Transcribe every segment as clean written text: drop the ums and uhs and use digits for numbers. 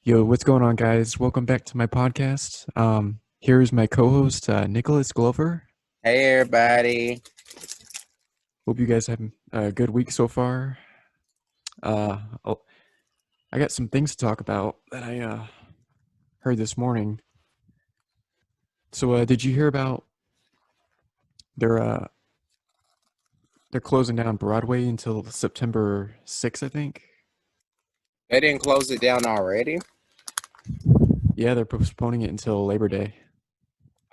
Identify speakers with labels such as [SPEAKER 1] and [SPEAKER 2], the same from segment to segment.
[SPEAKER 1] Yo, what's going on, guys? Welcome back to my podcast. Here's my co-host, Nicholas Glover.
[SPEAKER 2] Hey everybody.
[SPEAKER 1] Hope you guys have a good week so far. Oh, I got some things to talk about that I heard this morning. So, did you hear about they're uh, they're closing down Broadway until September 6th, I think.
[SPEAKER 2] They didn't close it down already?
[SPEAKER 1] Yeah, they're postponing it until Labor Day.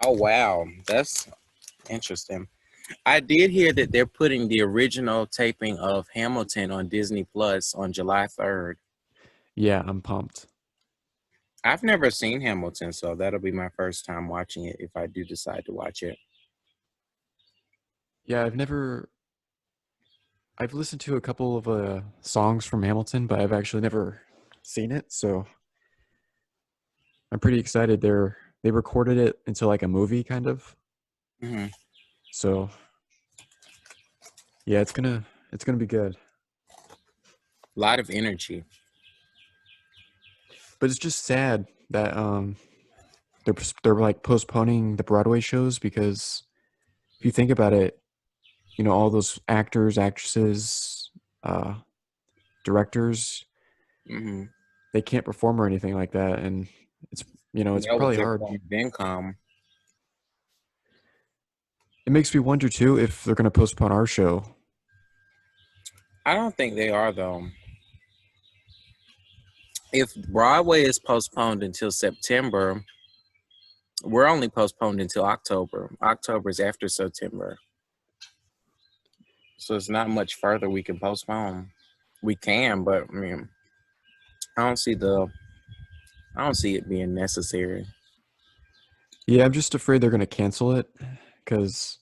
[SPEAKER 2] Oh wow, that's interesting. I did hear that they're putting the original taping of Hamilton on Disney Plus on July 3rd.
[SPEAKER 1] Yeah, I'm pumped.
[SPEAKER 2] I've never seen Hamilton, so that'll be my first time watching it if I do decide to watch it.
[SPEAKER 1] Yeah, I've listened to a couple of songs from Hamilton, but I've actually never seen it. So I'm pretty excited. They recorded it into like a movie kind of.
[SPEAKER 2] Hmm.
[SPEAKER 1] So yeah, it's gonna be good.
[SPEAKER 2] A lot of energy.
[SPEAKER 1] But it's just sad that they're like postponing the Broadway shows because if you think about it, all those actors, actresses, uh, directors,
[SPEAKER 2] Hmm.
[SPEAKER 1] they can't perform or anything like that, and it's
[SPEAKER 2] That was
[SPEAKER 1] probably
[SPEAKER 2] their
[SPEAKER 1] hard.
[SPEAKER 2] point of income.
[SPEAKER 1] It makes me wonder too if they're gonna postpone our show.
[SPEAKER 2] I don't think they are though. If Broadway is postponed until September, we're only postponed until October. October is after September. So it's not much further we can postpone. We can, but I mean, I don't see the, I don't see it being necessary.
[SPEAKER 1] Yeah, I'm just afraid they're gonna cancel it because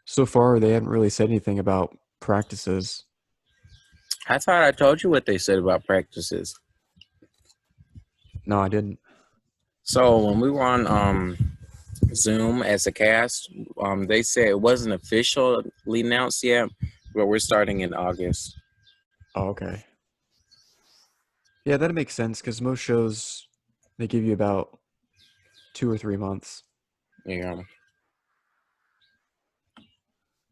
[SPEAKER 1] so far they haven't really said anything about practices.
[SPEAKER 2] I thought I told you what they said about practices.
[SPEAKER 1] No, I didn't.
[SPEAKER 2] So when we were on Zoom as a cast, they said it wasn't officially announced yet, but we're starting in August.
[SPEAKER 1] Oh, okay. Yeah, that makes sense because most shows they give you about 2 or 3 months,
[SPEAKER 2] Yeah.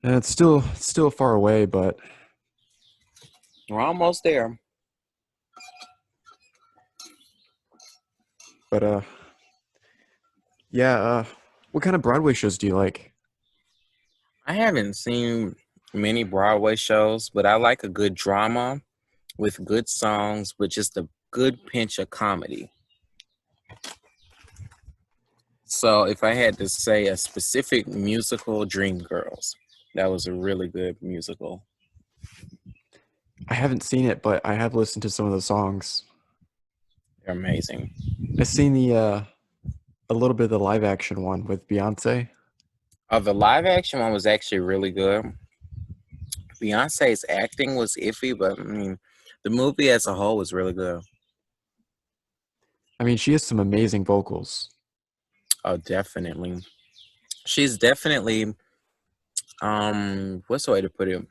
[SPEAKER 1] and it's still far away.
[SPEAKER 2] We're almost there.
[SPEAKER 1] But yeah. What kind of Broadway shows do you like?
[SPEAKER 2] I haven't seen many Broadway shows, but I like a good drama with good songs, with just a good pinch of comedy. So if I had to say a specific musical, Dreamgirls. That was a really good musical.
[SPEAKER 1] I haven't seen it, but I have listened to some of the songs.
[SPEAKER 2] They're amazing.
[SPEAKER 1] I've seen the a little bit of the live action one with Beyonce.
[SPEAKER 2] The live action one was actually really good. Beyonce's acting was iffy, but I mean, the movie as a whole was really good.
[SPEAKER 1] I mean, she has some amazing vocals.
[SPEAKER 2] Oh, definitely. She's definitely what's the way to put it?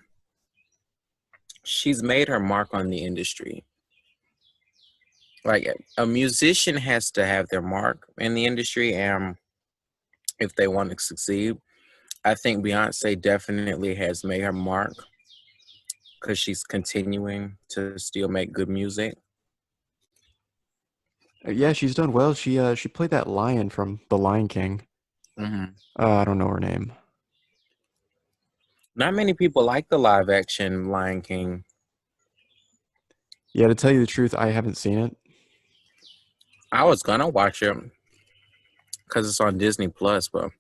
[SPEAKER 2] She's made her mark on the industry. Like a musician has to have their mark in the industry, and if they want to succeed, I think Beyonce definitely has made her mark because she's continuing to still make good music.
[SPEAKER 1] Yeah, she's done well. She played that lion from The Lion King.
[SPEAKER 2] Hmm.
[SPEAKER 1] I don't know her name.
[SPEAKER 2] Not many people like the live action Lion King.
[SPEAKER 1] Yeah, to tell you the truth, I haven't seen it.
[SPEAKER 2] I was gonna watch it because it's on Disney Plus, but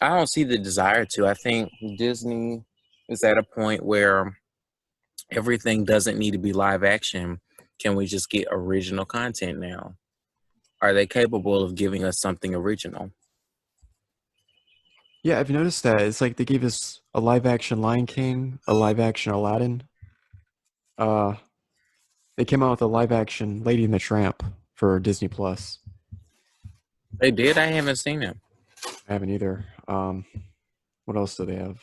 [SPEAKER 2] I don't see the desire to. I think Disney is at a point where everything doesn't need to be live action. Can we just get original content now? Are they capable of giving us something original?
[SPEAKER 1] Yeah, I've noticed that. It's like they gave us a live action Lion King, a live action Aladdin. Uh, they came out with a live action Lady and the Tramp for Disney Plus.
[SPEAKER 2] They did. I haven't seen it.
[SPEAKER 1] I haven't either. What else do they have?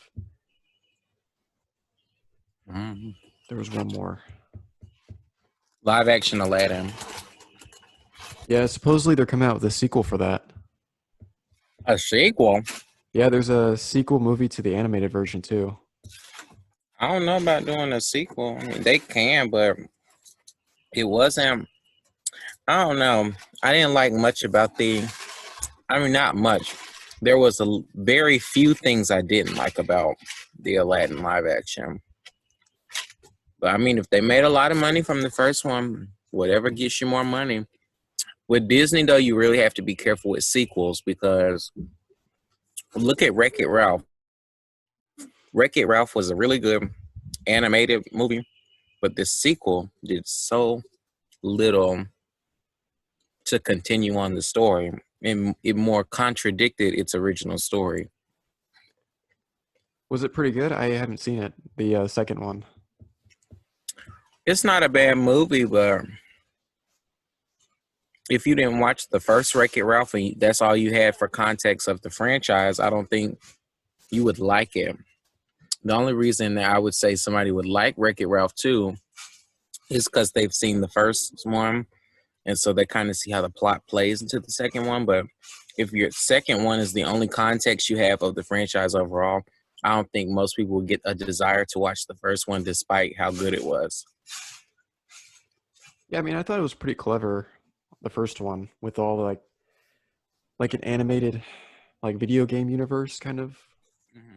[SPEAKER 2] Mhm.
[SPEAKER 1] There was one more.
[SPEAKER 2] Live action Aladdin.
[SPEAKER 1] Yeah, supposedly they're coming out with a sequel for that.
[SPEAKER 2] A sequel?
[SPEAKER 1] Yeah, there's a sequel movie to the animated version too.
[SPEAKER 2] I don't know about doing a sequel. I mean, they can, but it wasn't. I don't know. I didn't like much about the. I mean, not much. There was very few things I didn't like about the Aladdin live action. But I mean, if they made a lot of money from the first one, whatever gets you more money. With Disney, though, you really have to be careful with sequels because look at Wreck It Ralph. Wreck It Ralph was a really good animated movie, but the sequel did so little to continue on the story, and it more contradicted its original story.
[SPEAKER 1] Was it pretty good? I haven't seen it. The second one.
[SPEAKER 2] It's not a bad movie, but if you didn't watch the first Wreck It Ralph and that's all you had for context of the franchise, I don't think you would like it. The only reason that I would say somebody would like Wreck It Ralph 2 is because they've seen the first one, and so they kind of see how the plot plays into the second one. But if your second one is the only context you have of the franchise overall, I don't think most people will get a desire to watch the first one despite how good it was.
[SPEAKER 1] Yeah, I mean, I thought it was pretty clever, the first one, with all the, like an animated like video game universe kind of.
[SPEAKER 2] Mm-hmm.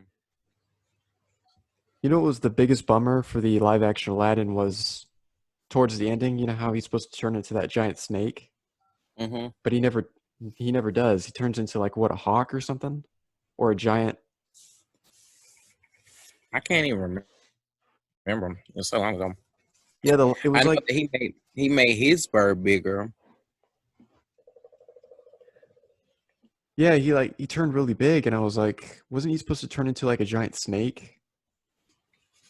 [SPEAKER 1] You know what was the biggest bummer for the live action Aladdin was towards the ending, you know how he's supposed to turn into that giant snake,
[SPEAKER 2] Mm-hmm.
[SPEAKER 1] but he never does. He turns into like what, a hawk or something? Or a giant.
[SPEAKER 2] I can't even remember. It's so long ago.
[SPEAKER 1] Yeah, it
[SPEAKER 2] I
[SPEAKER 1] was
[SPEAKER 2] know
[SPEAKER 1] like,
[SPEAKER 2] that he made his bird bigger.
[SPEAKER 1] yeah, he turned really big and I was like, wasn't he supposed to turn into like a giant snake?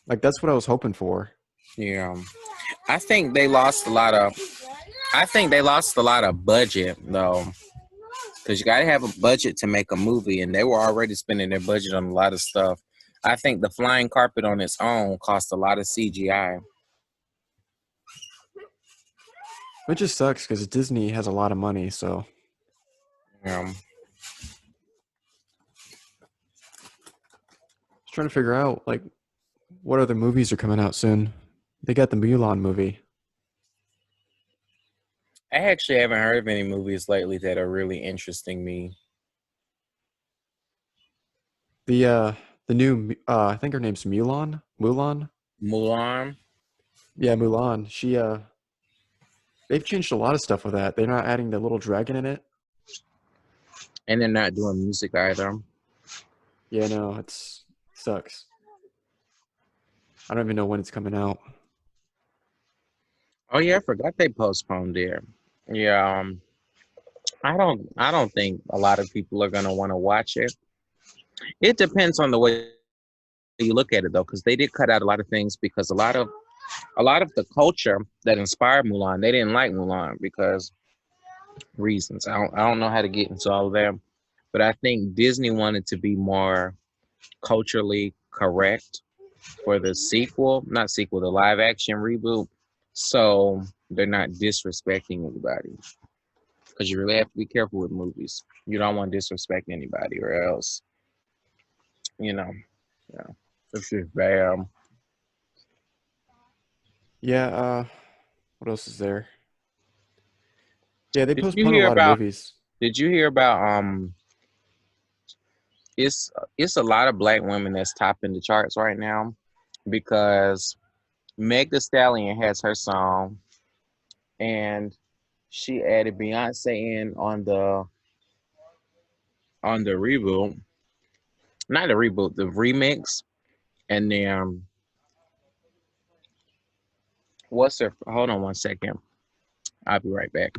[SPEAKER 1] Like that's what I was hoping for.
[SPEAKER 2] Yeah, I think they lost a lot of. I think they lost a lot of budget though, because you got to have a budget to make a movie, and they were already spending their budget on a lot of stuff. I think the flying carpet on its own cost a lot of CGI.
[SPEAKER 1] It just sucks because Disney has a lot of money, so I
[SPEAKER 2] Um,
[SPEAKER 1] was trying to figure out like what other movies are coming out soon. They got the Mulan movie.
[SPEAKER 2] I actually haven't heard of any movies lately that are really interesting me.
[SPEAKER 1] The new I think her name's Mulan. Mulan?
[SPEAKER 2] Mulan,
[SPEAKER 1] Yeah, Mulan. They've changed a lot of stuff with that. They're not adding the little dragon in it.
[SPEAKER 2] and they're not doing music either.
[SPEAKER 1] Yeah, no, sucks. I don't even know when it's coming out.
[SPEAKER 2] Oh yeah, I forgot they postponed it. Yeah, I don't think a lot of people are gonna want to watch it. It depends on the way you look at it though, because they did cut out a lot of things because a lot of the culture that inspired Mulan, they didn't like Mulan because reasons. I don't know how to get into all of them, but I think Disney wanted to be more culturally correct for the sequel, not sequel, the live action reboot. So they're not disrespecting anybody because you really have to be careful with movies. You don't want to disrespect anybody or else, you know, yeah, it's just bad.
[SPEAKER 1] Yeah, what else is there? Yeah, they
[SPEAKER 2] Did you
[SPEAKER 1] postpone a
[SPEAKER 2] hear
[SPEAKER 1] lot of
[SPEAKER 2] about?
[SPEAKER 1] movies.
[SPEAKER 2] Did you hear about? It's a lot of black women that's topping the charts right now because Meg Thee Stallion has her song and she added Beyonce in on the reboot, not the reboot, the remix, and then what's her? Hold on one second, I'll be right back.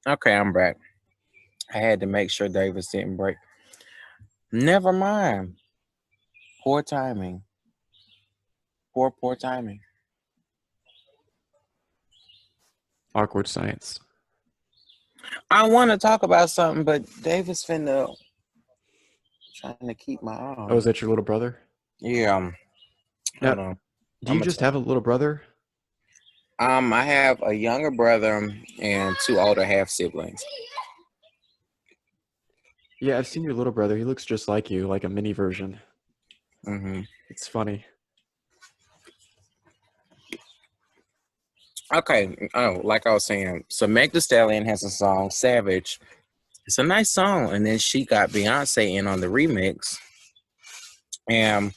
[SPEAKER 2] Okay, I'm back. I had to make sure Davis didn't break. Never mind. Poor timing. Poor timing.
[SPEAKER 1] Awkward Science.
[SPEAKER 2] I want to talk about something, but David's finna trying to keep my eye
[SPEAKER 1] Oh,
[SPEAKER 2] on
[SPEAKER 1] is
[SPEAKER 2] it.
[SPEAKER 1] that your little brother?
[SPEAKER 2] Yeah,
[SPEAKER 1] Now,
[SPEAKER 2] hold on.
[SPEAKER 1] do
[SPEAKER 2] I'm
[SPEAKER 1] you
[SPEAKER 2] gonna
[SPEAKER 1] just
[SPEAKER 2] tell
[SPEAKER 1] have a little brother?
[SPEAKER 2] you. I have a younger brother and two older half siblings.
[SPEAKER 1] Yeah, I've seen your little brother. He looks just like you, like a mini version.
[SPEAKER 2] Hmm.
[SPEAKER 1] It's funny.
[SPEAKER 2] Okay. Oh, like I was saying, so Meg Thee Stallion has a song "Savage." It's a nice song, and then she got Beyonce in on the remix, and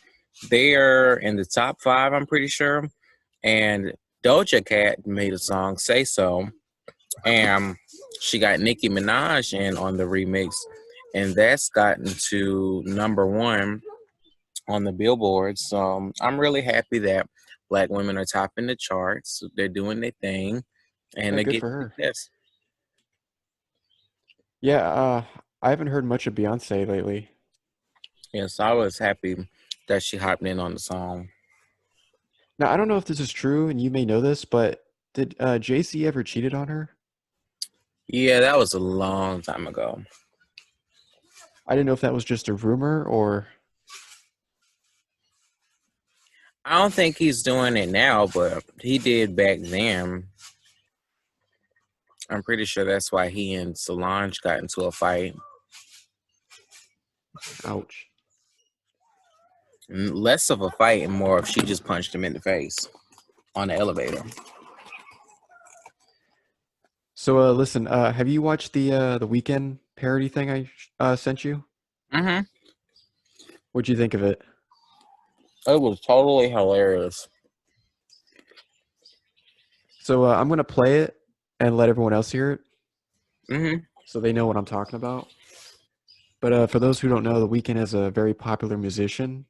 [SPEAKER 2] they're in the top five. I'm pretty sure. And Doja Cat made a song "Say So," and she got Nicki Minaj in on the remix, and that's gotten to number one on the Billboard. So I'm really happy that Black women are topping the charts. They're doing their thing, and
[SPEAKER 1] Yeah,
[SPEAKER 2] they
[SPEAKER 1] good
[SPEAKER 2] get
[SPEAKER 1] for her.
[SPEAKER 2] success.
[SPEAKER 1] Yeah, I haven't heard much of Beyonce lately.
[SPEAKER 2] Yes, I was happy that she hopped in on the song.
[SPEAKER 1] Now, I don't know if this is true, and you may know this, but did JC ever cheated on her?
[SPEAKER 2] Yeah, that was a long time ago.
[SPEAKER 1] I didn't know if that was just a rumor or
[SPEAKER 2] I don't think he's doing it now, but he did back then. I'm pretty sure that's why he and Solange got into a fight.
[SPEAKER 1] ouch.
[SPEAKER 2] Less of a fight and more of she just punched him in the face on the elevator.
[SPEAKER 1] So, listen, have you watched the Weekend parody thing I sent you?
[SPEAKER 2] Hmm.
[SPEAKER 1] What'd you think of it?
[SPEAKER 2] It was totally hilarious.
[SPEAKER 1] So, I'm gonna play it and let everyone else hear it
[SPEAKER 2] Hmm.
[SPEAKER 1] so they know what I'm talking about. But for those who don't know, The Weeknd is a very popular musician.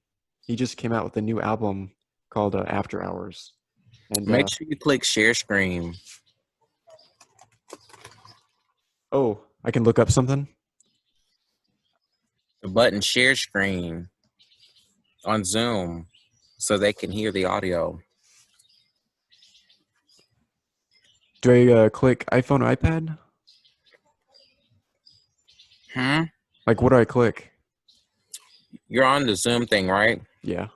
[SPEAKER 1] He just came out with a new album called After Hours. And
[SPEAKER 2] Make sure you click share screen.
[SPEAKER 1] oh, I can look up something.
[SPEAKER 2] The button share screen on Zoom so they can hear the audio.
[SPEAKER 1] Do I click iPhone, iPad?
[SPEAKER 2] Hmm?
[SPEAKER 1] Like, what do I click?
[SPEAKER 2] You're on the Zoom thing, right?
[SPEAKER 1] Yeah,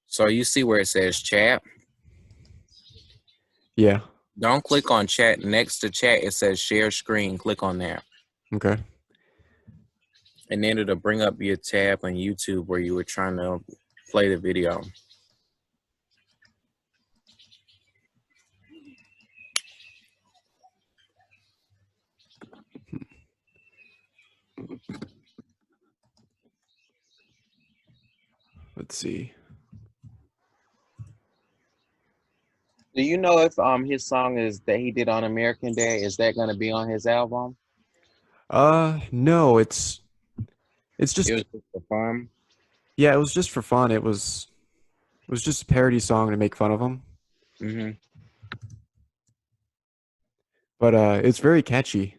[SPEAKER 2] So you see where it says chat.
[SPEAKER 1] yeah.
[SPEAKER 2] Don't click on chat. Next to chat, it says share screen. Click on that.
[SPEAKER 1] Okay.
[SPEAKER 2] And then it'll bring up your tab on YouTube where you were trying to play the video.
[SPEAKER 1] Let's see.
[SPEAKER 2] Do you know if his song is that he did on American Dad, is that gonna be on his album?
[SPEAKER 1] No, it's
[SPEAKER 2] It
[SPEAKER 1] just
[SPEAKER 2] was just for fun.
[SPEAKER 1] yeah, it was just for fun. It was just a parody song to make fun of him.
[SPEAKER 2] Hmm.
[SPEAKER 1] But it's very catchy.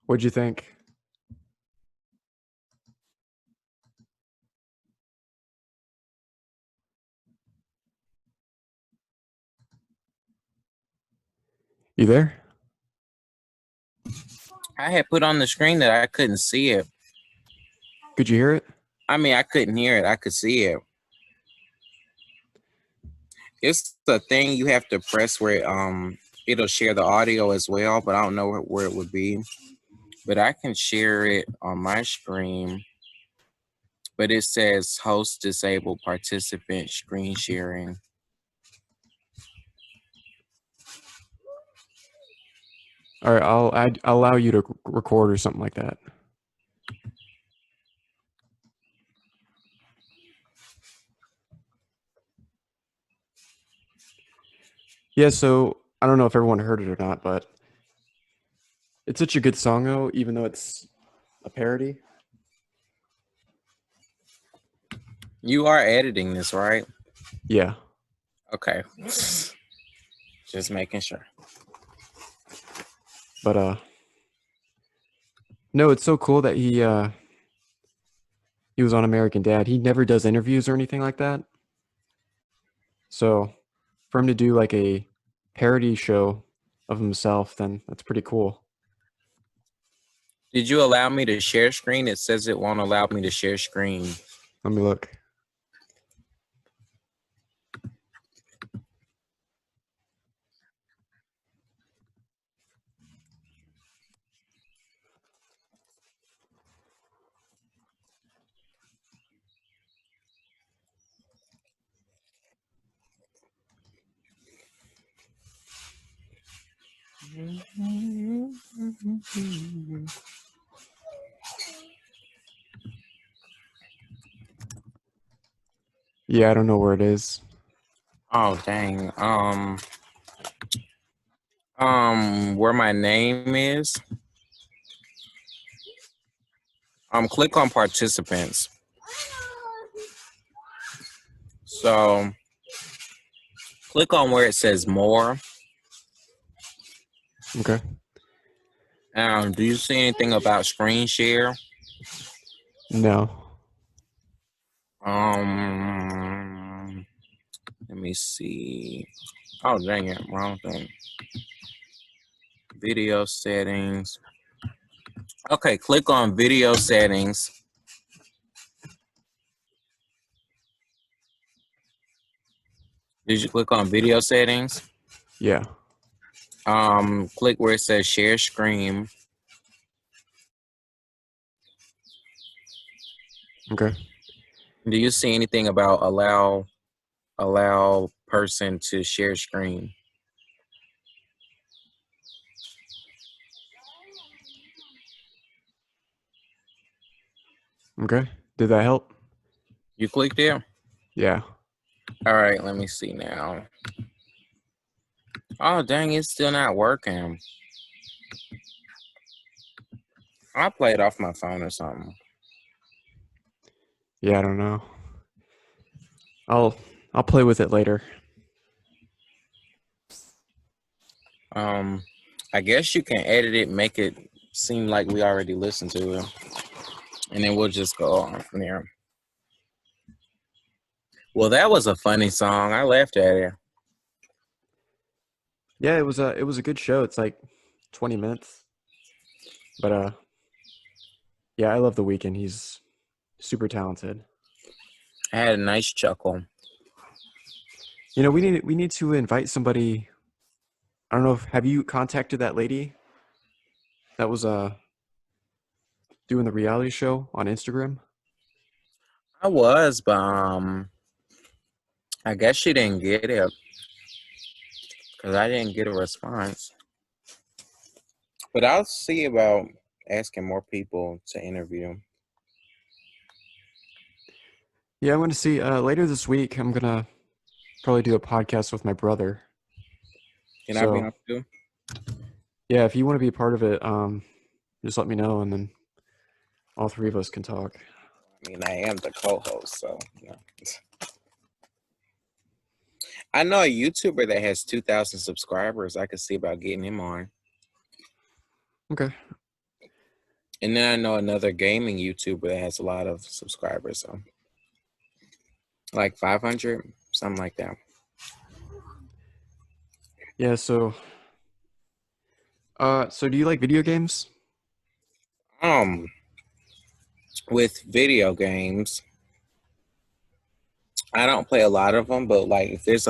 [SPEAKER 1] What'd you think? You there?
[SPEAKER 2] I had put on the screen that I couldn't see it.
[SPEAKER 1] Could you hear it?
[SPEAKER 2] I mean, I couldn't hear it. I could see it. It's the thing you have to press where it'll share the audio as well, but I don't know where it would be. But I can share it on my screen. But it says host disabled participant screen sharing.
[SPEAKER 1] All right, I'll allow you to record or something like that. Yeah, so I don't know if everyone heard it or not, but it's such a good song though, even though it's a parody.
[SPEAKER 2] You are editing this, right?
[SPEAKER 1] Yeah.
[SPEAKER 2] Okay. Just making sure.
[SPEAKER 1] But no, it's so cool that he was on American Dad. He never does interviews or anything like that. So for him to do like a parody show of himself, then that's pretty cool.
[SPEAKER 2] Did you allow me to share screen? It says it won't allow me to share screen.
[SPEAKER 1] Let me look. Yeah, I don't know where it is.
[SPEAKER 2] Oh dang. Where my name is. Click on participants. So click on where it says more.
[SPEAKER 1] Okay.
[SPEAKER 2] Do you see anything about screen share?
[SPEAKER 1] No.
[SPEAKER 2] Let me see. Oh dang it, wrong thing. Video settings. Okay, click on video settings. Did you click on video settings?
[SPEAKER 1] Yeah.
[SPEAKER 2] Click where it says share screen.
[SPEAKER 1] Okay.
[SPEAKER 2] Do you see anything about allow person to share screen?
[SPEAKER 1] Okay. Did that help?
[SPEAKER 2] You clicked it?
[SPEAKER 1] Yeah.
[SPEAKER 2] All right, let me see now. Oh dang, it's still not working. I'll play it off my phone or something.
[SPEAKER 1] Yeah, I don't know. I'll play with it later.
[SPEAKER 2] I guess you can edit it, make it seem like we already listened to it, and then we'll just go on from there. Well, that was a funny song. I laughed at it.
[SPEAKER 1] Yeah, it was a good show. It's like 20 minutes. But yeah, I love The Weeknd. He's super talented.
[SPEAKER 2] I had a nice chuckle.
[SPEAKER 1] You know, we need to invite somebody. I don't know if have you contacted that lady that was doing the reality show on Instagram?
[SPEAKER 2] I was, but I guess she didn't get it because I didn't get a response. But I'll see about asking more people to interview.
[SPEAKER 1] Yeah, I'm gonna see later this week. I'm gonna probably do a podcast with my brother.
[SPEAKER 2] Can I be
[SPEAKER 1] So
[SPEAKER 2] on too?
[SPEAKER 1] yeah, if you want to be a part of it, just let me know, and then all three of us can talk.
[SPEAKER 2] I mean, I am the co-host, so you know. I know a YouTuber that has 2,000 subscribers. I could see about getting him on.
[SPEAKER 1] Okay.
[SPEAKER 2] And then I know another gaming YouTuber that has a lot of subscribers, so like 500, something like that.
[SPEAKER 1] Yeah, so do you like video games?
[SPEAKER 2] Um, with video games, I don't play a lot of them, but like if there's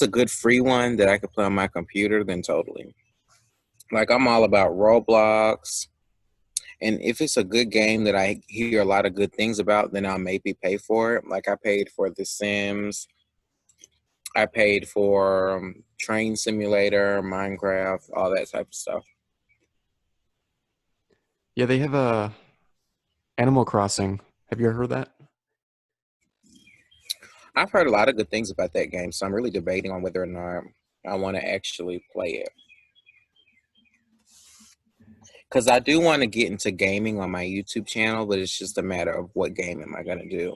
[SPEAKER 2] a good free one that I could play on my computer, then totally. Like I'm all about Roblox, and if it's a good game that I hear a lot of good things about, then I'll maybe pay for it. Like I paid for The Sims, I paid for Train Simulator, Minecraft, all that type of stuff.
[SPEAKER 1] Yeah, they have a Animal Crossing. Have you ever heard that?
[SPEAKER 2] I've heard a lot of good things about that game, so I'm really debating on whether or not I want to actually play it. Because I do want to get into gaming on my YouTube channel, but it's just a matter of what game am I going to do.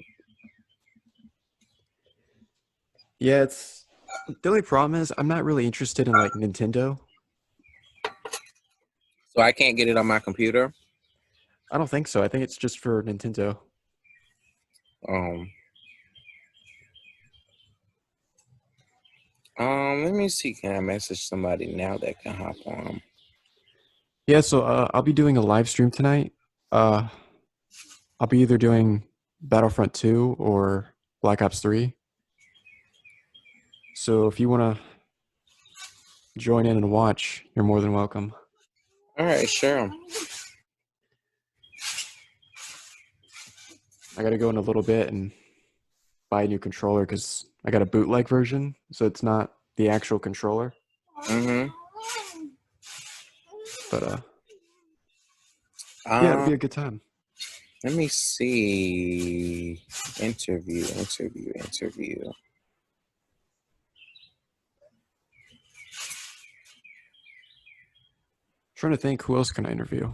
[SPEAKER 1] Yeah, it's the only problem is I'm not really interested in like Nintendo.
[SPEAKER 2] So I can't get it on my computer.
[SPEAKER 1] I don't think so. I think it's just for Nintendo.
[SPEAKER 2] Um, Let me see. Can I message somebody now that can hop on?
[SPEAKER 1] Yeah, so I'll be doing a live stream tonight. Uh, I'll be either doing Battlefront 2 or Black Ops 3. So if you want to join in and watch, you're more than welcome.
[SPEAKER 2] All right, sure.
[SPEAKER 1] I got to go in a little bit and buy a new controller because I got a bootleg version, so it's not the actual controller.
[SPEAKER 2] Mm-hmm.
[SPEAKER 1] But yeah, it'll
[SPEAKER 2] Um,
[SPEAKER 1] be a good time.
[SPEAKER 2] Let me see. Interview.
[SPEAKER 1] Trying to think who else can I interview.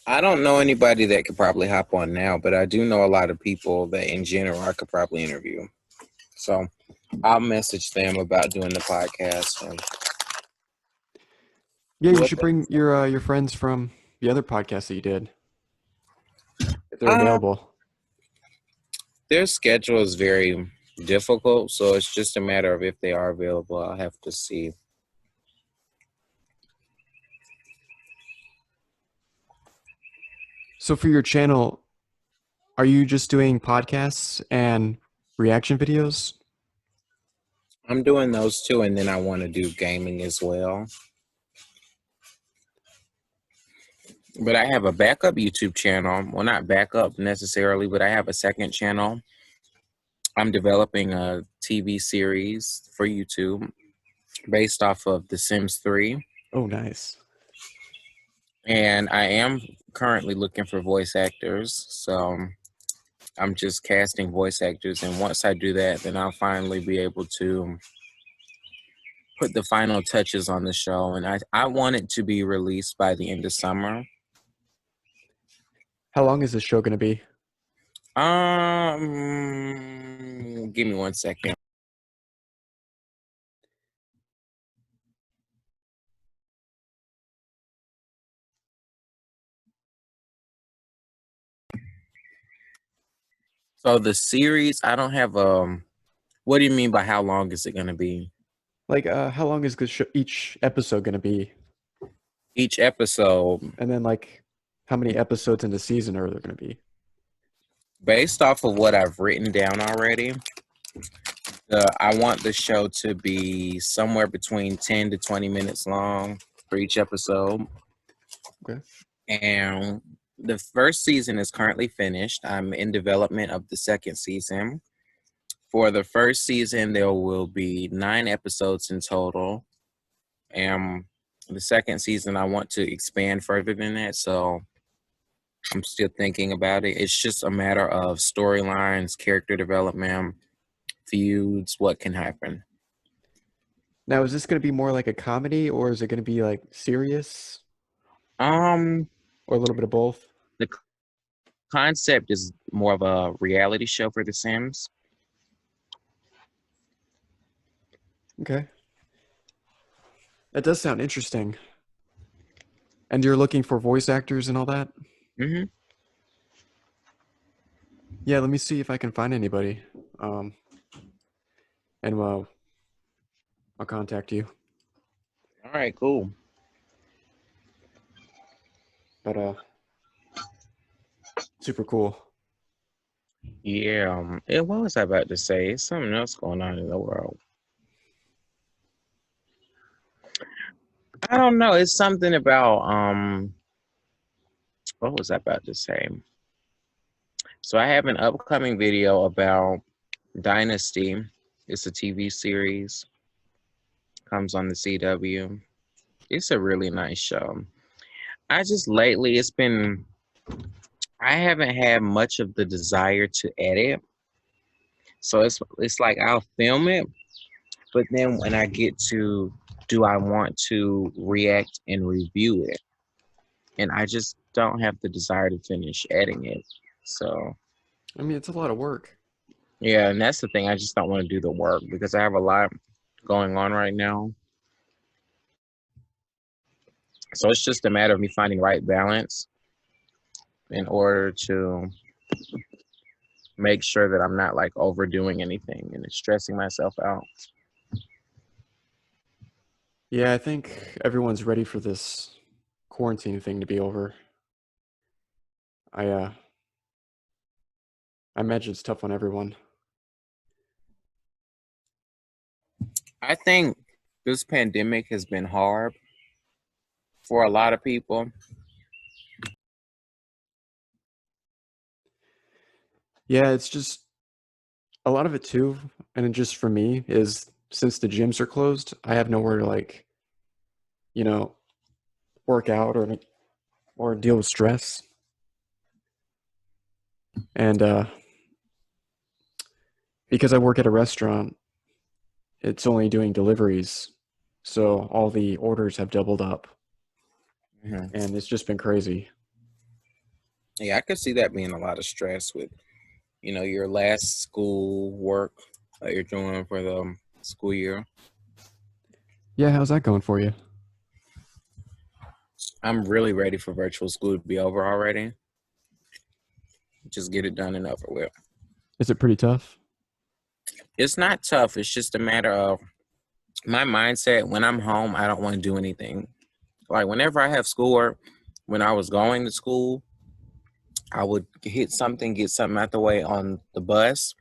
[SPEAKER 2] I don't know anybody that could probably hop on now, but I do know a lot of people that in general I could probably interview. So I'll message them about doing the podcast. And
[SPEAKER 1] Yeah, you
[SPEAKER 2] what
[SPEAKER 1] should bring your friends from the other podcast that you did if they're
[SPEAKER 2] uh,
[SPEAKER 1] available.
[SPEAKER 2] their schedule is very difficult, so it's just a matter of if they are available. I'll have to see.
[SPEAKER 1] So for your channel, are you just doing podcasts and reaction videos?
[SPEAKER 2] I'm doing those two, and then I want to do gaming as well. But I have a backup YouTube channel. Well, not backup necessarily, but I have a second channel. I'm developing a TV series for YouTube based off of The Sims 3.
[SPEAKER 1] Oh, nice.
[SPEAKER 2] And I am currently looking for voice actors. So I'm just casting voice actors. And once I do that, then I'll finally be able to put the final touches on the show. And I want it to be released by the end of summer.
[SPEAKER 1] How long is this show going to be?
[SPEAKER 2] Give me 1 second. So the series, I don't have what do you mean by how long is it going to be?
[SPEAKER 1] Like, how long is each episode going to be?
[SPEAKER 2] Each episode,
[SPEAKER 1] And then, like, how many episodes in the season are there going to be?
[SPEAKER 2] based off of what I've written down already, I want the show to be somewhere between 10 to 20 minutes long for each episode.
[SPEAKER 1] Okay.
[SPEAKER 2] And the first season is currently finished. I'm in development of the second season. For the first season, there will be 9 episodes in total. And the second season, I want to expand further than that. So I'm still thinking about it. It's just a matter of storylines, character development, feuds, what can happen.
[SPEAKER 1] Now, is this going to be more like a comedy or is it going to be like serious
[SPEAKER 2] Um,
[SPEAKER 1] or a little bit of both?
[SPEAKER 2] the concept is more of a reality show for The Sims.
[SPEAKER 1] Okay. That does sound interesting. And you're looking for voice actors and all that?
[SPEAKER 2] Hmm.
[SPEAKER 1] Yeah, let me see if I can find anybody. Um, and I'll contact you.
[SPEAKER 2] All right, cool.
[SPEAKER 1] But super cool.
[SPEAKER 2] Yeah. What was I about to say? It's something else going on in the world. I don't know. It's something about what was I about to say? So I have an upcoming video about Dynasty. It's a TV series. Comes on the CW. It's a really nice show. I just lately I haven't had much of the desire to edit. So it's like I'll film it, but then when I get to do I want to react and review it? And I just don't have the desire to finish editing it. So
[SPEAKER 1] I mean, it's a lot of work.
[SPEAKER 2] yeah, and that's the thing. I just don't want to do the work because I have a lot going on right now. So it's just a matter of me finding right balance in order to make sure that I'm not like overdoing anything and it's stressing myself out.
[SPEAKER 1] Yeah, I think everyone's ready for this quarantine thing to be over. I uh I imagine it's tough on everyone.
[SPEAKER 2] I think this pandemic has been hard for a lot of people.
[SPEAKER 1] Yeah, it's just a lot of it too, and it just for me is since the gyms are closed, I have nowhere to like, you know, work out or deal with stress. And because I work at a restaurant, it's only doing deliveries. So all the orders have doubled up,
[SPEAKER 2] Hmm.
[SPEAKER 1] and it's just been crazy.
[SPEAKER 2] Yeah, I could see that being a lot of stress with, your last school work that you're doing for the school year.
[SPEAKER 1] Yeah, how's that going for you?
[SPEAKER 2] I'm really ready for virtual school to be over already. Just get it done and over with.
[SPEAKER 1] Is it pretty tough?
[SPEAKER 2] It's not tough. It's just a matter of my mindset. When I'm home, I don't want to do anything. Like whenever I have schoolwork, when I was going to school, I would hit something, get something out the way on the bus,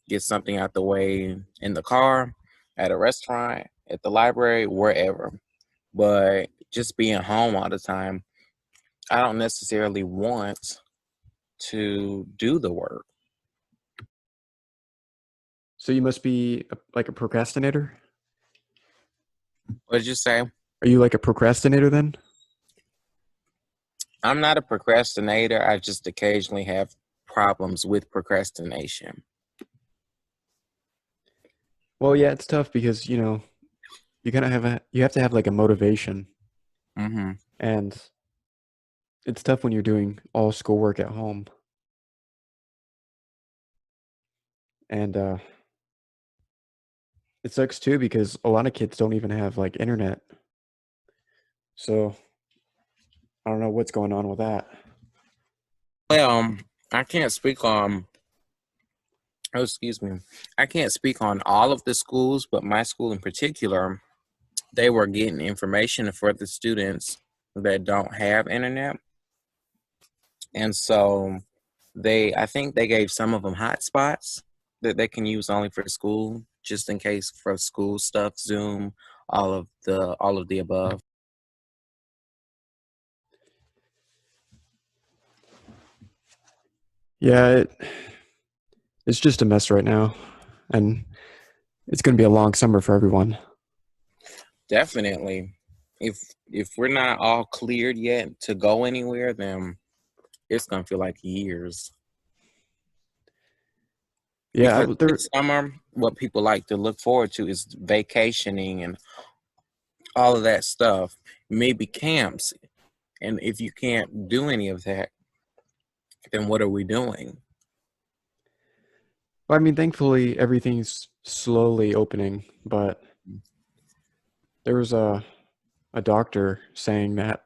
[SPEAKER 2] get something out the way in the car, at a restaurant, at the library, wherever. But just being home all the time, I don't necessarily want to do the work.
[SPEAKER 1] So you must be like a procrastinator?
[SPEAKER 2] What did you say?
[SPEAKER 1] Are you like a procrastinator then?
[SPEAKER 2] I'm not a procrastinator. I just occasionally have problems with procrastination.
[SPEAKER 1] Well, yeah, it's tough because, you kind of you have to have like a motivation,
[SPEAKER 2] Hmm.
[SPEAKER 1] and it's tough when you're doing all schoolwork at home. And it sucks too because a lot of kids don't even have like internet. So I don't know what's going on with that.
[SPEAKER 2] Well, I can't speak on, oh, excuse me, I can't speak on all of the schools, but my school in particular, they were getting information for the students that don't have internet. And so I think they gave some of them hotspots that they can use only for school, just in case for school stuff, Zoom, all of the above.
[SPEAKER 1] Yeah, it's just a mess right now, and it's going to be a long summer for everyone.
[SPEAKER 2] Definitely. If we're not all cleared yet to go anywhere, then it's gonna feel like years.
[SPEAKER 1] Yeah,
[SPEAKER 2] Because this summer, what people like to look forward to is vacationing and all of that stuff, maybe camps. And if you can't do any of that, then what are we doing?
[SPEAKER 1] I mean, thankfully everything's slowly opening, but there was a doctor saying that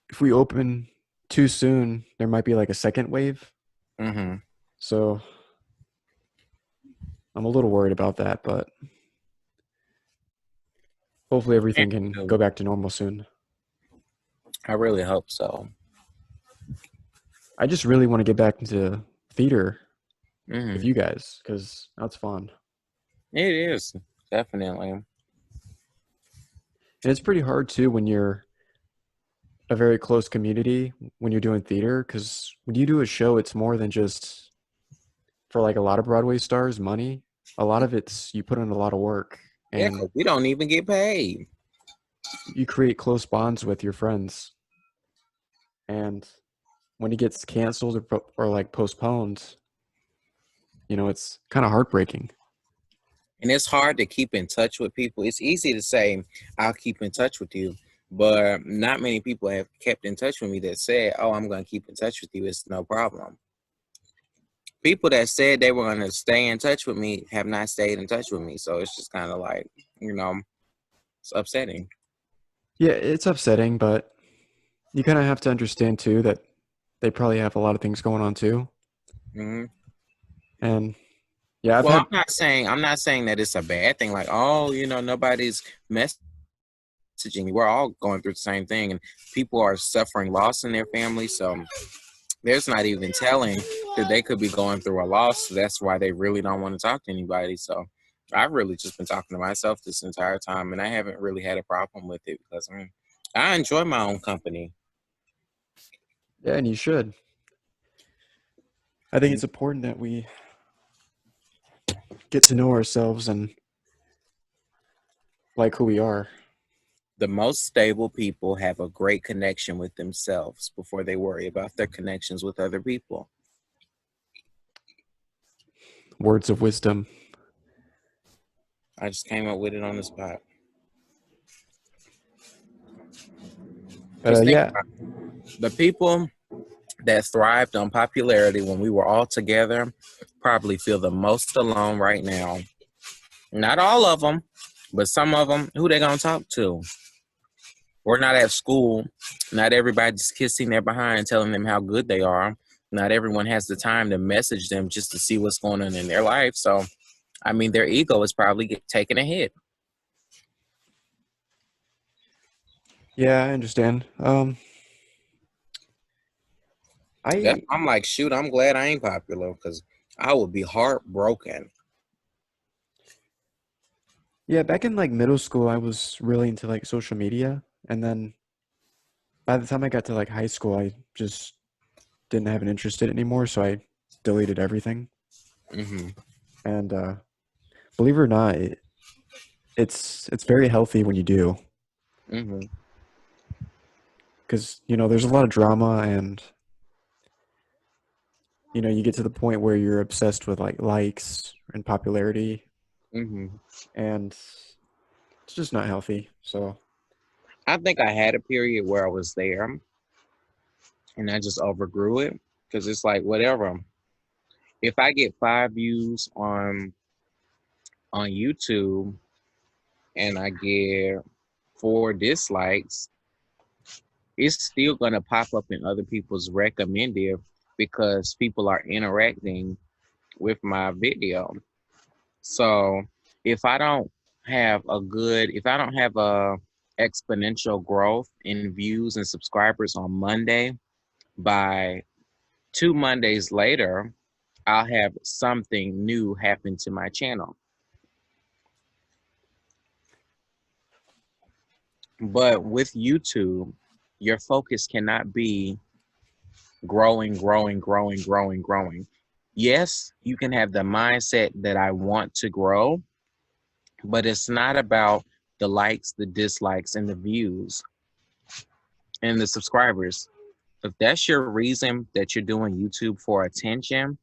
[SPEAKER 1] if we open too soon, there might be like a second wave.
[SPEAKER 2] Mm-hmm.
[SPEAKER 1] So I'm a little worried about that, but hopefully everything can go back to normal soon.
[SPEAKER 2] I really hope so.
[SPEAKER 1] I just really want to get back into theater with
[SPEAKER 2] Mm-hmm.
[SPEAKER 1] you guys because that's fun.
[SPEAKER 2] It is definitely.
[SPEAKER 1] And it's pretty hard too when you're a very close community when you're doing theater because when you do a show, it's more than just for like a lot of Broadway stars, money. A lot of it's you put in a lot of work
[SPEAKER 2] Yeah,
[SPEAKER 1] and
[SPEAKER 2] 'cause we don't even get paid.
[SPEAKER 1] you create close bonds with your friends. And when it gets canceled or like postponed, it's kind of heartbreaking.
[SPEAKER 2] And it's hard to keep in touch with people. It's easy to say, I'll keep in touch with you. But not many people have kept in touch with me that said, oh, I'm going to keep in touch with you. It's no problem. People that said they were going to stay in touch with me have not stayed in touch with me. So it's just kind of like, it's upsetting.
[SPEAKER 1] Yeah, it's upsetting, but you kind of have to understand too that they probably have a lot of things going on too.
[SPEAKER 2] Hmm.
[SPEAKER 1] And yeah, I've
[SPEAKER 2] Well,
[SPEAKER 1] had
[SPEAKER 2] I'm not saying that it's a bad thing. Like, oh, nobody's messaging me. We're all going through the same thing, and people are suffering loss in their family. So there's not even telling that they could be going through a loss. So that's why they really don't want to talk to anybody. So I've really just been talking to myself this entire time, and I haven't really had a problem with it because I enjoy my own company.
[SPEAKER 1] yeah, and you should. I think it's important that we get to know ourselves and like who we are.
[SPEAKER 2] The most stable people have a great connection with themselves before they worry about their connections with other people.
[SPEAKER 1] Words of wisdom.
[SPEAKER 2] I just came up with it on the spot.
[SPEAKER 1] But
[SPEAKER 2] Because think
[SPEAKER 1] yeah,
[SPEAKER 2] about it. The people that thrived on popularity when we were all together probably feel the most alone right now. Not all of them, but some of them. Who they gonna talk to? We're not at school. Not everybody's kissing their behind, telling them how good they are. Not everyone has the time to message them just to see what's going on in their life. So, I mean, their ego is probably taking a hit.
[SPEAKER 1] yeah, I understand. I
[SPEAKER 2] I'm like, shoot, I'm glad I ain't popular because I would be heartbroken.
[SPEAKER 1] yeah, back in like middle school, I was really into like social media, and then by the time I got to like high school, I just didn't have an interest in it anymore, so I deleted everything.
[SPEAKER 2] Hmm.
[SPEAKER 1] And believe it or not, it's very healthy when you do,
[SPEAKER 2] Hmm.
[SPEAKER 1] because there's a lot of drama, and you get to the point where you're obsessed with like likes and popularity,
[SPEAKER 2] Hmm.
[SPEAKER 1] and it's just not healthy. So
[SPEAKER 2] I think I had a period where I was there and I just overgrew it because it's like whatever. If I get 5 views on YouTube and I get 4 dislikes, it's still gonna pop up in other people's recommended because people are interacting with my video. So if I don't if I don't have a exponential growth in views and subscribers on Monday, by 2 Mondays later, I'll have something new happen to my channel. But with YouTube, your focus cannot be growing, growing, growing, growing, growing. Yes, you can have the mindset that I want to grow, but it's not about the likes, the dislikes, and the views and the subscribers. If that's your reason that you're doing YouTube for attention,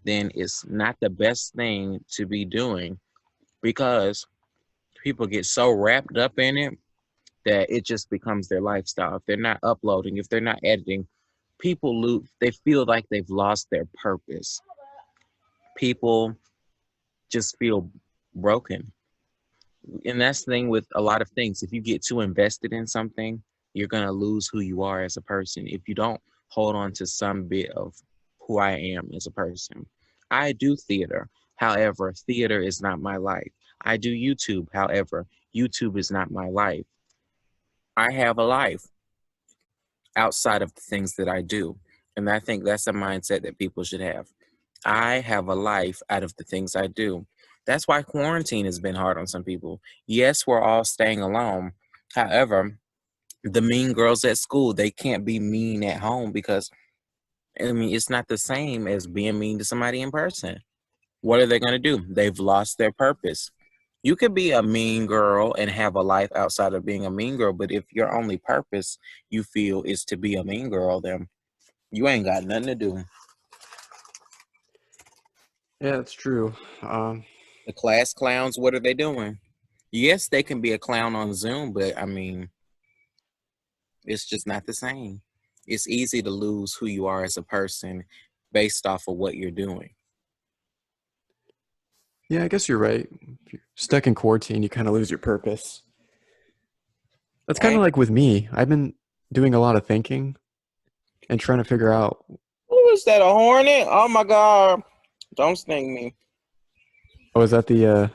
[SPEAKER 2] then it's not the best thing to be doing because people get so wrapped up in it that it just becomes their lifestyle. If they're not uploading, if they're not editing, people lose, they feel like they've lost their purpose. People just feel broken. And that's the thing with a lot of things. If you get too invested in something, you're going to lose who you are as a person if you don't hold on to some bit of who I am as a person. I do theater. However, theater is not my life. I do YouTube. However, YouTube is not my life. I have a life outside of the things that I do. And I think that's a mindset that people should have. I have a life out of the things I do. That's why quarantine has been hard on some people. Yes, we're all staying alone. However, the mean girls at school, they can't be mean at home because, I mean, it's not the same as being mean to somebody in person. What are they going to do? They've lost their purpose. You could be a mean girl and have a life outside of being a mean girl, but if your only purpose you feel is to be a mean girl, then you ain't got nothing to do.
[SPEAKER 1] Yeah, that's true.
[SPEAKER 2] The class clowns, what are they doing? Yes, they can be a clown on Zoom, but I mean, it's just not the same. It's easy to lose who you are as a person based off of what you're doing.
[SPEAKER 1] Yeah, I guess you're right. If you're stuck in quarantine, you kind of lose your purpose. That's kind
[SPEAKER 2] Hey,
[SPEAKER 1] of like with me. I've been doing a lot of thinking and trying to figure out.
[SPEAKER 2] who is that? A hornet? Oh my god! Don't sting me.
[SPEAKER 1] Oh, is that the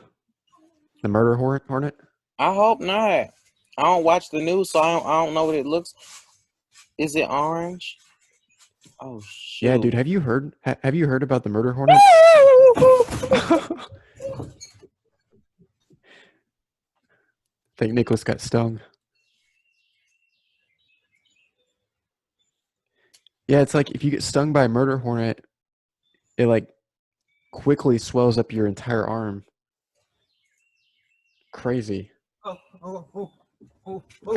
[SPEAKER 1] murder hornet?
[SPEAKER 2] I hope not. I don't watch the news, so I don't know what it looks. Is it orange? Oh
[SPEAKER 1] Yeah,
[SPEAKER 2] shoot!
[SPEAKER 1] dude, have you heard about the murder hornet? I think Nicholas got stung. Yeah, it's like if you get stung by a murder hornet, it like quickly swells up your entire arm. Crazy. Are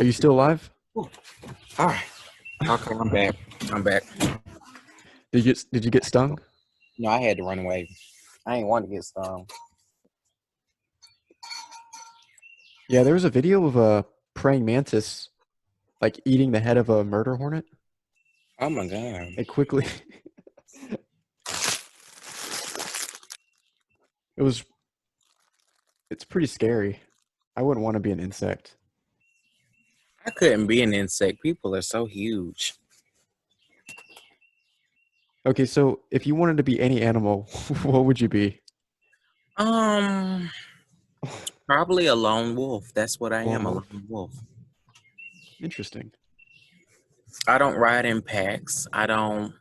[SPEAKER 1] you still alive?
[SPEAKER 2] All right. Okay, I'm back. I'm back.
[SPEAKER 1] Did you get stung?
[SPEAKER 2] No, I had to run away. I ain't want to get stung.
[SPEAKER 1] Yeah, there was a video of a praying mantis like eating the head of a murder hornet.
[SPEAKER 2] Oh my god.
[SPEAKER 1] It quickly it was it's pretty scary. I wouldn't want to be an insect.
[SPEAKER 2] I couldn't be an insect. People are so huge.
[SPEAKER 1] Okay, so if you wanted to be any animal, what would you be?
[SPEAKER 2] Um, Probably a lone wolf. That's what I
[SPEAKER 1] Lone
[SPEAKER 2] am, a
[SPEAKER 1] wolf.
[SPEAKER 2] lone wolf.
[SPEAKER 1] Interesting.
[SPEAKER 2] I don't ride in packs. I don't.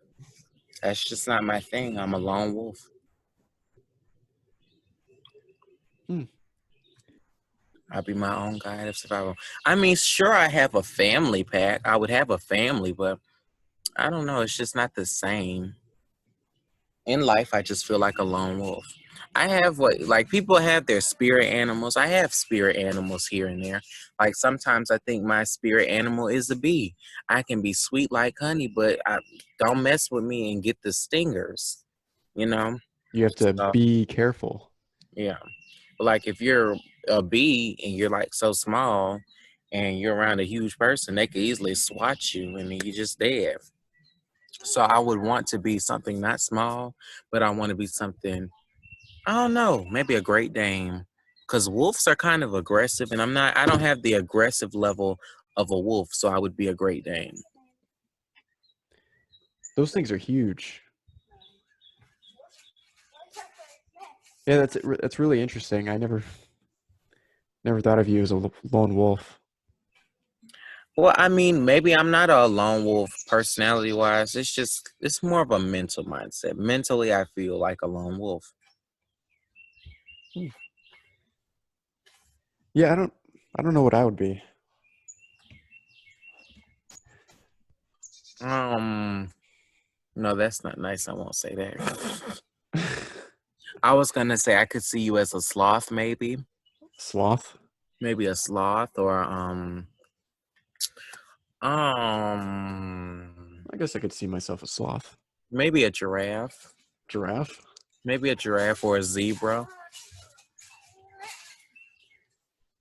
[SPEAKER 2] That's just not my thing. I'm a lone wolf.
[SPEAKER 1] Hmm.
[SPEAKER 2] I'll be my own guide of survival. I mean, sure, I have a family pack. I would have a family, but I don't know. It's just not the same. In life, I just feel like a lone wolf. I have what, like people have their spirit animals. I have spirit animals here and there. Like sometimes I think my spirit animal is a bee. I can be sweet like honey, but don't mess with me and get the stingers, you know?
[SPEAKER 1] You have to
[SPEAKER 2] So,
[SPEAKER 1] be careful.
[SPEAKER 2] yeah. Like if you're a bee and you're like so small and you're around a huge person, they could easily swat you and then you're just dead. So I would want to be something not small, but I want to be something, I don't know, maybe a Great Dane. Because wolves are kind of aggressive, and I don't have the aggressive level of a wolf, so I would be a Great Dane.
[SPEAKER 1] Those things are huge. Yeah, that's really interesting. I never thought of you as a lone wolf.
[SPEAKER 2] Well, I mean, maybe I'm not a lone wolf personality wise. It's just, it's more of a mental mindset. Mentally, I feel like a lone wolf.
[SPEAKER 1] Hmm. Yeah, I don't know what I would be.
[SPEAKER 2] Um, no, that's not nice. I won't say that. I was gonna say I could see you as a sloth,
[SPEAKER 1] Sloth?
[SPEAKER 2] maybe a sloth, or um,
[SPEAKER 1] I guess I could see myself a sloth.
[SPEAKER 2] maybe a giraffe,
[SPEAKER 1] Giraffe?
[SPEAKER 2] maybe a giraffe or a zebra.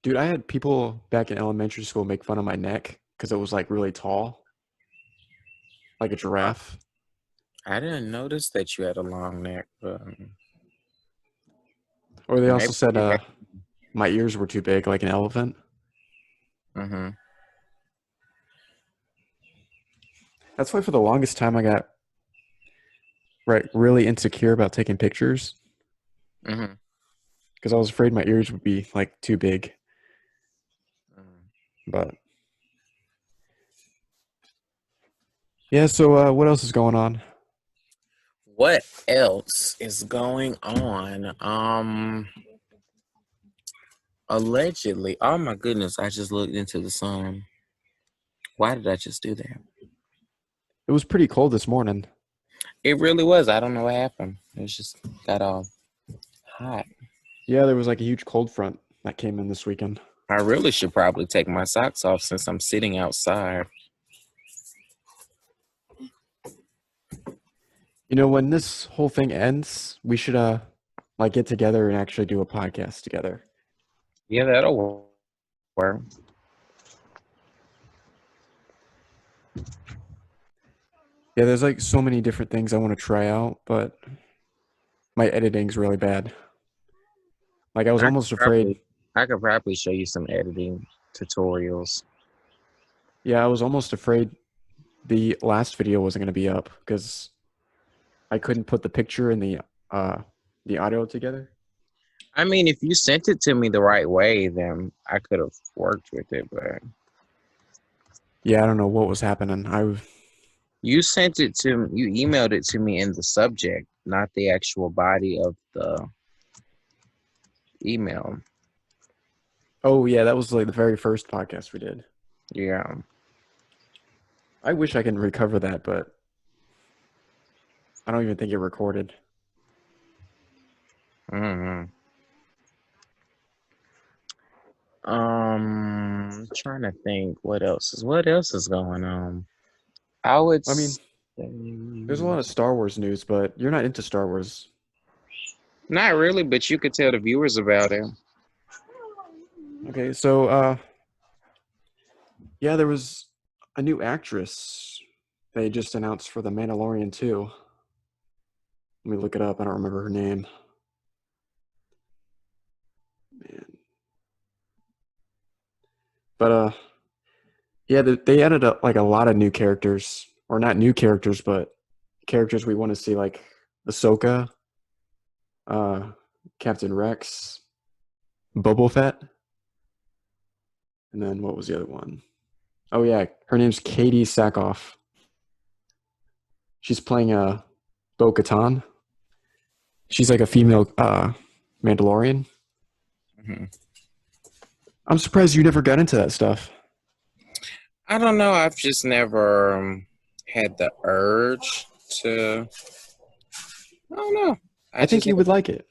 [SPEAKER 1] Dude, I had people back in elementary school make fun of my neck because it was like really tall, like a giraffe.
[SPEAKER 2] I didn't notice that you had a long neck, but
[SPEAKER 1] Or they also
[SPEAKER 2] maybe
[SPEAKER 1] said
[SPEAKER 2] you're right.
[SPEAKER 1] my ears were too big, like an elephant.
[SPEAKER 2] Mm-hmm.
[SPEAKER 1] That's why for the longest time I got really insecure about taking pictures
[SPEAKER 2] Hmm.
[SPEAKER 1] because I was afraid my ears would be like too big. But yeah, so what else is going on?
[SPEAKER 2] What else is going on? Allegedly. Oh my goodness! I just looked into the sun. Why did I just do that?
[SPEAKER 1] It was pretty cold this morning.
[SPEAKER 2] It really was. I don't know what happened. It just got all hot.
[SPEAKER 1] Yeah, there was like a huge cold front that came in this weekend.
[SPEAKER 2] I really should probably take my socks off since I'm sitting outside.
[SPEAKER 1] You know, when this whole thing ends, we should like get together and actually do a podcast together.
[SPEAKER 2] Yeah, that'll work.
[SPEAKER 1] Yeah, there's like so many different things I want to try out, but my editing's really bad. Like I was
[SPEAKER 2] I could
[SPEAKER 1] almost afraid.
[SPEAKER 2] probably, I could probably show you some editing tutorials.
[SPEAKER 1] Yeah, I was almost afraid the last video wasn't going to be up because I couldn't put the picture and the audio together.
[SPEAKER 2] I mean, if you sent it to me the right way, then I could have worked with it. But
[SPEAKER 1] Yeah, I don't know what was happening.
[SPEAKER 2] you emailed it to me in the subject, not the actual body of the email.
[SPEAKER 1] Oh yeah, that was like the very first podcast we did.
[SPEAKER 2] Yeah.
[SPEAKER 1] I wish I can recover that, but I don't even think it recorded.
[SPEAKER 2] Hmm. Trying to think what else is going on. I would
[SPEAKER 1] I mean,
[SPEAKER 2] say
[SPEAKER 1] there's a lot of Star Wars news, but you're not into Star Wars.
[SPEAKER 2] not really, but you could tell the viewers about it.
[SPEAKER 1] Okay, so yeah, there was a new actress they just announced for The Mandalorian 2. Let me look it up. I don't remember her name. Man. But yeah, they added like a lot of new characters, or not new characters, but characters we want to see, like Ahsoka, uh, Captain Rex, Boba Fett, and then what was the other one? Oh yeah, her name's Katie Sackhoff. She's playing Bo-Katan. She's like a female Mandalorian.
[SPEAKER 2] Hmm.
[SPEAKER 1] I'm surprised you never got into that stuff.
[SPEAKER 2] I don't know. I've just never had the urge to. I don't know.
[SPEAKER 1] I think you would like it.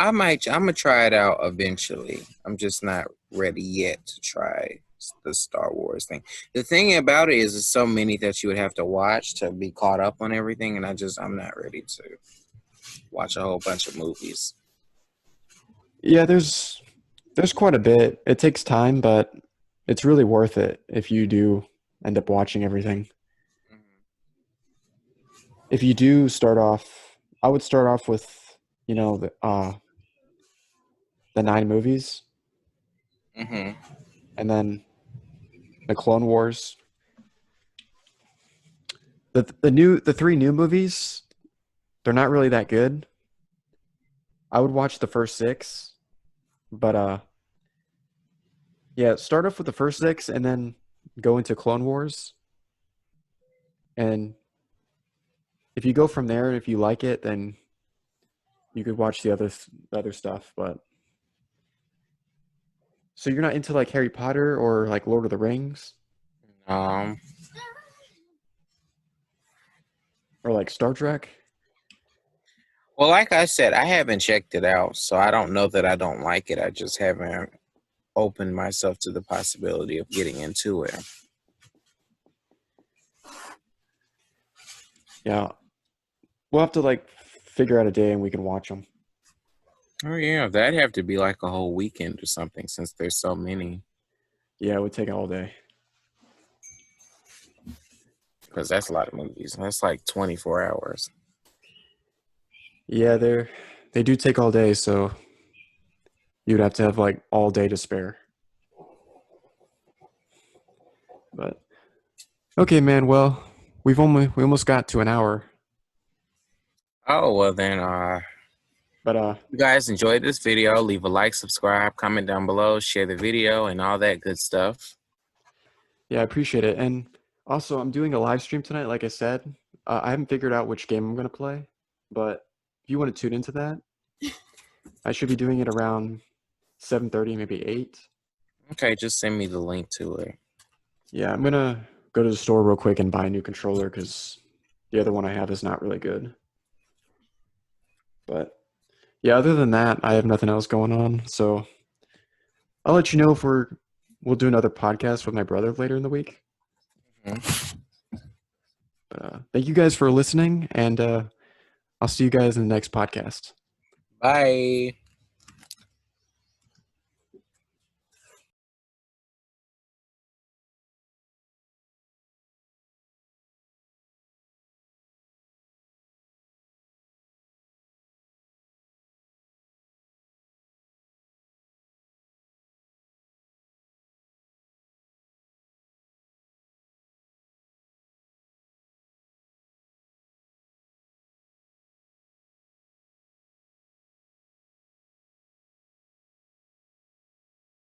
[SPEAKER 2] I might. I'm gonna try it out eventually. I'm just not ready yet to try the Star Wars thing. The thing about it is, there's so many that you would have to watch to be caught up on everything, and I'm not ready to watch a whole bunch of movies.
[SPEAKER 1] Yeah, there's quite a bit. It takes time, but it's really worth it if you do end up watching everything. If you do start off, I would start off with, you know, the 9 movies,
[SPEAKER 2] Mm-hmm.
[SPEAKER 1] and then the Clone Wars. The 3 new movies, they're not really that good. I would watch the first 6, but yeah, start off with the first 6 and then go into Clone Wars. And if you go from there, if you like it, then you could watch the other stuff. But so you're not into like Harry Potter or like Lord of the Rings
[SPEAKER 2] Um.
[SPEAKER 1] or like Star Trek?
[SPEAKER 2] Well, like I said, I haven't checked it out, so I don't know that I don't like it. I just haven't opened myself to the possibility of getting into it.
[SPEAKER 1] Yeah, we'll have to like figure out a day and we can watch them.
[SPEAKER 2] Oh yeah, that'd have to be like a whole weekend or something since there's so many.
[SPEAKER 1] Yeah, it would take all day.
[SPEAKER 2] Because that's a lot of movies. That's like 24 hours.
[SPEAKER 1] Yeah, they do take all day, so you'd have to have like all day to spare. But okay, man. Well, we almost got to an hour,
[SPEAKER 2] Oh, well then,
[SPEAKER 1] but
[SPEAKER 2] if you guys enjoyed this video, leave a like, subscribe, comment down below, share the video, and all that good stuff.
[SPEAKER 1] yeah, I appreciate it. And also, I'm doing a live stream tonight. Like I said, I haven't figured out which game I'm gonna play, but if you want to tune into that, I should be doing it around 7:30, maybe 8.
[SPEAKER 2] Okay, just send me the link to it.
[SPEAKER 1] Yeah, I'm gonna go to the store real quick and buy a new controller because the other one I have is not really good. But yeah, other than that, I have nothing else going on. So I'll let you know if we'll do another podcast with my brother later in the week.
[SPEAKER 2] Mhm.
[SPEAKER 1] But thank you guys for listening, and I'll see you guys in the next podcast.
[SPEAKER 2] Bye.